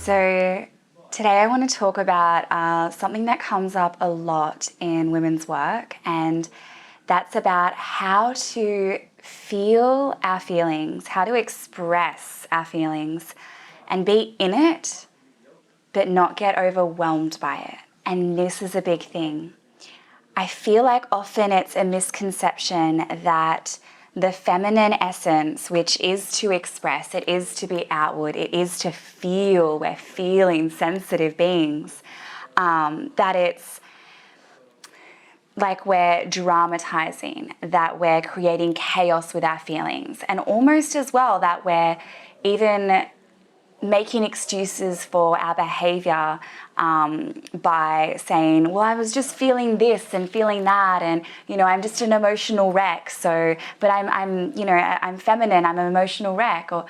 So today I want to talk about something that comes up a lot in women's work, and that's about how to feel our feelings, how to express our feelings and be in it, but not get overwhelmed by it. And this is a big thing. I feel like often it's a misconception that the feminine essence, which is to express, it is to be outward, it is to feel, we're feeling sensitive beings, that it's like we're dramatizing, that we're creating chaos with our feelings, and almost as well that we're even making excuses for our behavior by saying, well, I was just feeling this and feeling that, and I'm just an emotional wreck. So, but I'm feminine. I'm an emotional wreck. Or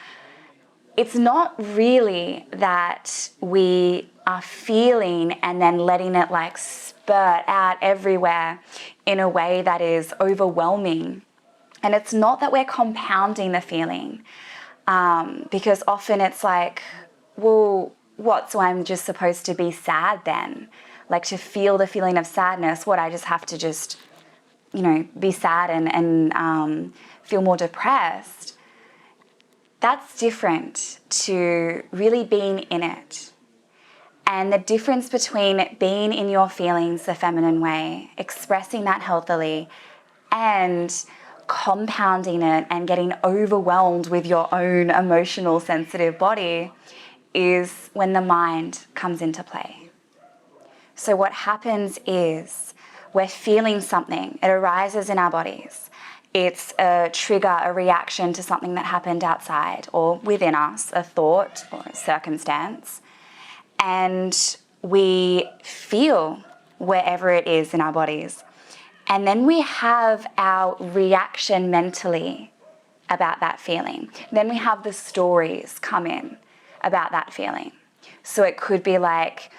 it's not really that we are feeling and then letting it like spurt out everywhere in a way that is overwhelming, and it's not that we're compounding the feeling. Because often it's like, well, what? So I'm just supposed to be sad then? Like to feel the feeling of sadness, what? I just have to just, be sad and feel more depressed. That's different to really being in it. And the difference between being in your feelings the feminine way, expressing that healthily, and compounding it and getting overwhelmed with your own emotional sensitive body is when the mind comes into play. So what happens is we're feeling something, it arises in our bodies. It's a trigger, a reaction to something that happened outside or within us, a thought or a circumstance, and we feel wherever it is in our bodies. And then we have our reaction mentally about that feeling. Then we have the stories come in about that feeling. So it could be like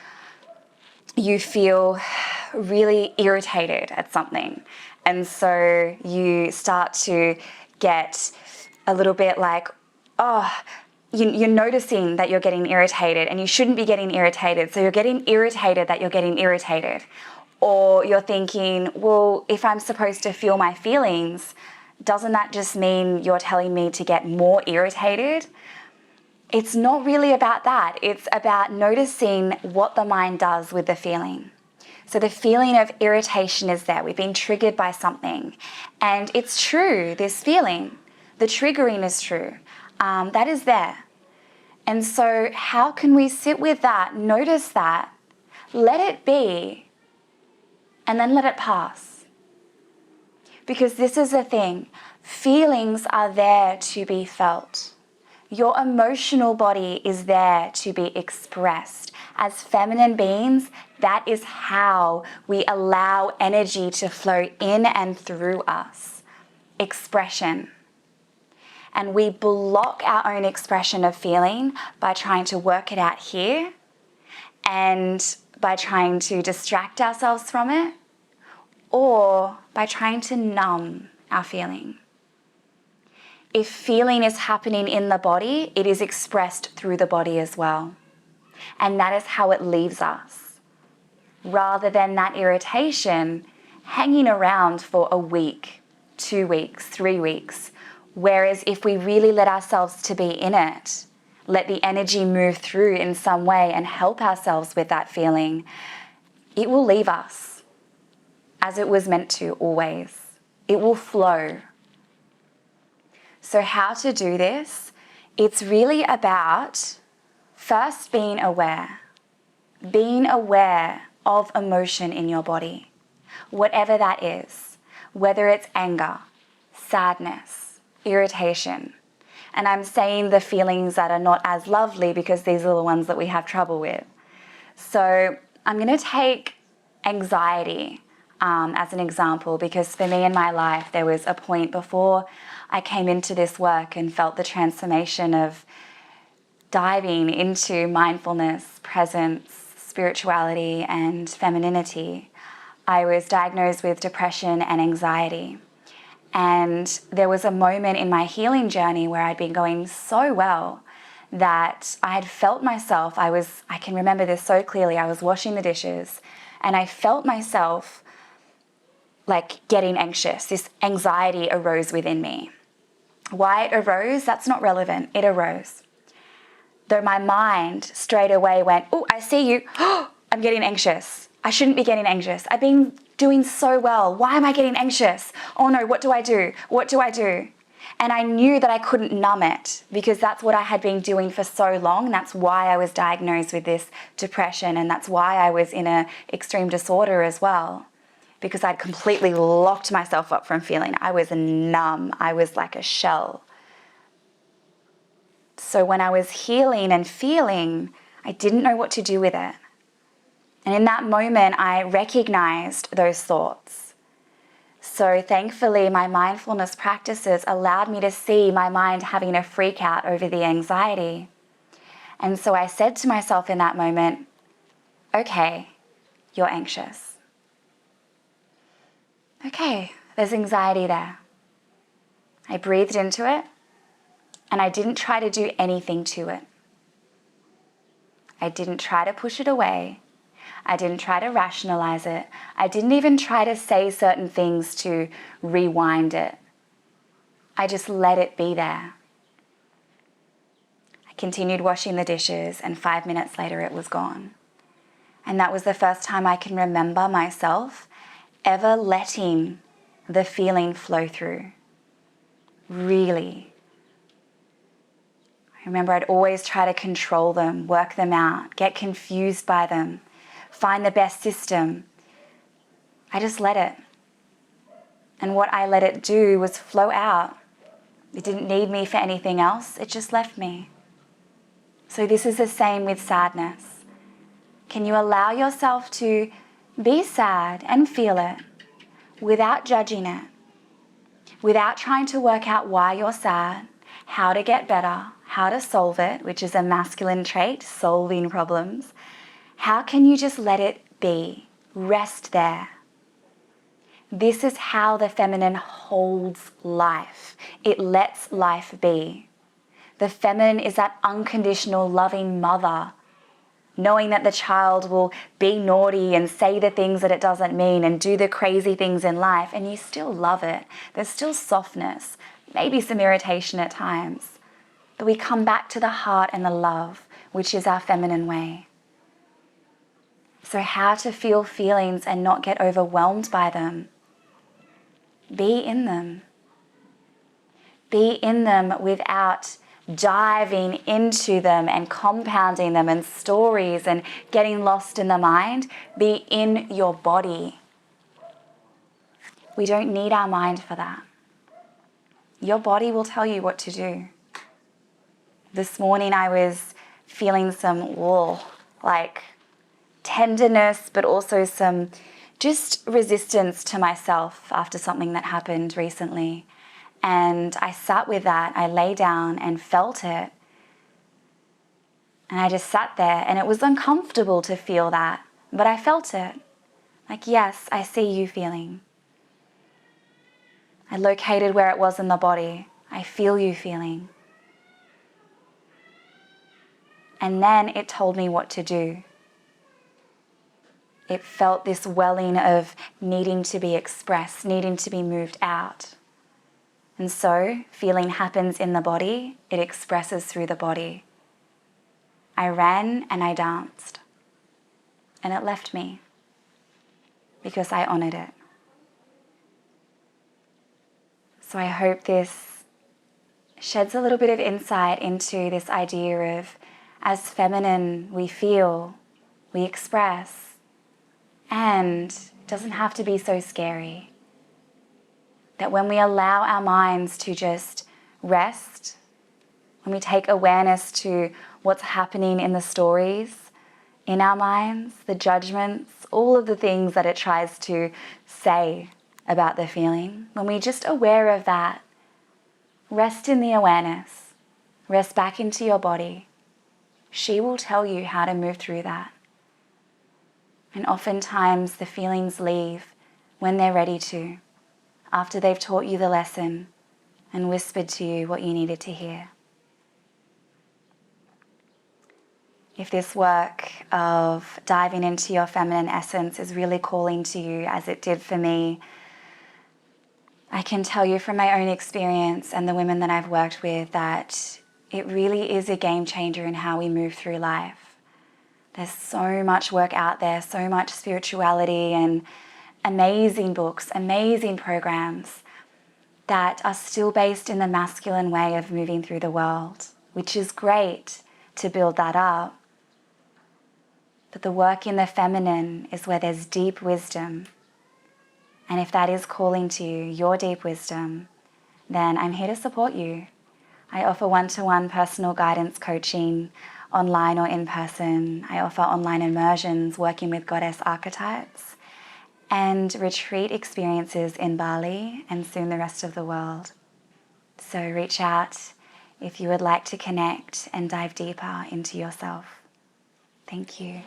you feel really irritated at something. And so you start to get a little bit like, you're noticing that you're getting irritated and you shouldn't be getting irritated. So you're getting irritated that you're getting irritated. Or you're thinking, well, if I'm supposed to feel my feelings, doesn't that just mean you're telling me to get more irritated? It's not really about that. It's about noticing what the mind does with the feeling. So the feeling of irritation is there. We've been triggered by something. And it's true, this feeling, the triggering is true. That is there. And so how can we sit with that, notice that, let it be, and then let it pass? Because this is the thing, feelings are there to be felt. Your emotional body is there to be expressed. As feminine beings, that is how we allow energy to flow in and through us. Expression. And we block our own expression of feeling by trying to work it out here and by trying to distract ourselves from it, or by trying to numb our feeling. If feeling is happening in the body, it is expressed through the body as well. And that is how it leaves us, rather than that irritation hanging around for a week, 2 weeks, 3 weeks. Whereas if we really let ourselves to be in it, let the energy move through in some way and help ourselves with that feeling, it will leave us as it was meant to always. It will flow. So how to do this? It's really about first being aware of emotion in your body, whatever that is, whether it's anger, sadness, irritation. And I'm saying the feelings that are not as lovely because these are the ones that we have trouble with. So I'm going to take anxiety as an example, because for me in my life, there was a point before I came into this work and felt the transformation of diving into mindfulness, presence, spirituality, and femininity. I was diagnosed with depression and anxiety. And there was a moment in my healing journey where I'd been going so well that I had felt myself, I can remember this so clearly, I was washing the dishes and I felt myself like getting anxious. This anxiety arose within me. Why it arose, that's not relevant. It arose. Though my mind straight away went, oh, I see you. I'm getting anxious. I shouldn't be getting anxious. I've been doing so well. Why am I getting anxious? Oh no, what do I do? What do I do? And I knew that I couldn't numb it because that's what I had been doing for so long. That's why I was diagnosed with this depression, and that's why I was in an extreme disorder as well, because I'd completely locked myself up from feeling. I was numb. I was like a shell. So when I was healing and feeling, I didn't know what to do with it. And in that moment, I recognized those thoughts. So thankfully, my mindfulness practices allowed me to see my mind having a freak out over the anxiety. And so I said to myself in that moment, okay, you're anxious. Okay, there's anxiety there. I breathed into it and I didn't try to do anything to it. I didn't try to push it away. I didn't try to rationalize it. I didn't even try to say certain things to rewind it. I just let it be there. I continued washing the dishes and 5 minutes later it was gone. And that was the first time I can remember myself ever letting the feeling flow through. Really. I remember I'd always try to control them, work them out, get confused by them, find the best system. I just let it. And what I let it do was flow out. It didn't need me for anything else. It just left me. So this is the same with sadness. Can you allow yourself to be sad and feel it without judging it, without trying to work out why you're sad, how to get better, how to solve it, which is a masculine trait, solving problems. How can you just let it be? Rest there. This is how the feminine holds life. It lets life be. The feminine is that unconditional, loving mother, knowing that the child will be naughty and say the things that it doesn't mean and do the crazy things in life, and you still love it. There's still softness, maybe some irritation at times, but we come back to the heart and the love, which is our feminine way. So how to feel feelings and not get overwhelmed by them? Be in them. Be in them without diving into them and compounding them and stories and getting lost in the mind. Be in your body. We don't need our mind for that. Your body will tell you what to do. This morning I was feeling some tenderness, but also some just resistance to myself after something that happened recently. And I sat with that. I lay down and felt it. And I just sat there, and it was uncomfortable to feel that, but I felt it. Like, yes, I see you feeling. I located where it was in the body. I feel you feeling. And then it told me what to do. It felt this welling of needing to be expressed, needing to be moved out. And so feeling happens in the body, it expresses through the body. I ran and I danced. And it left me because I honored it. So I hope this sheds a little bit of insight into this idea of, as feminine, we feel, we express, and it doesn't have to be so scary. That when we allow our minds to just rest, when we take awareness to what's happening in the stories, in our minds, the judgments, all of the things that it tries to say about the feeling, when we're just aware of that, rest in the awareness, rest back into your body. She will tell you how to move through that. And oftentimes the feelings leave when they're ready to, after they've taught you the lesson and whispered to you what you needed to hear. If this work of diving into your feminine essence is really calling to you as it did for me, I can tell you from my own experience and the women that I've worked with that it really is a game changer in how we move through life. There's so much work out there, so much spirituality and amazing books, amazing programs that are still based in the masculine way of moving through the world, which is great to build that up. But the work in the feminine is where there's deep wisdom. And if that is calling to you, your deep wisdom, then I'm here to support you. I offer one-to-one personal guidance coaching, online or in person. I offer online immersions working with goddess archetypes and retreat experiences in Bali and soon the rest of the world. So reach out if you would like to connect and dive deeper into yourself. Thank you.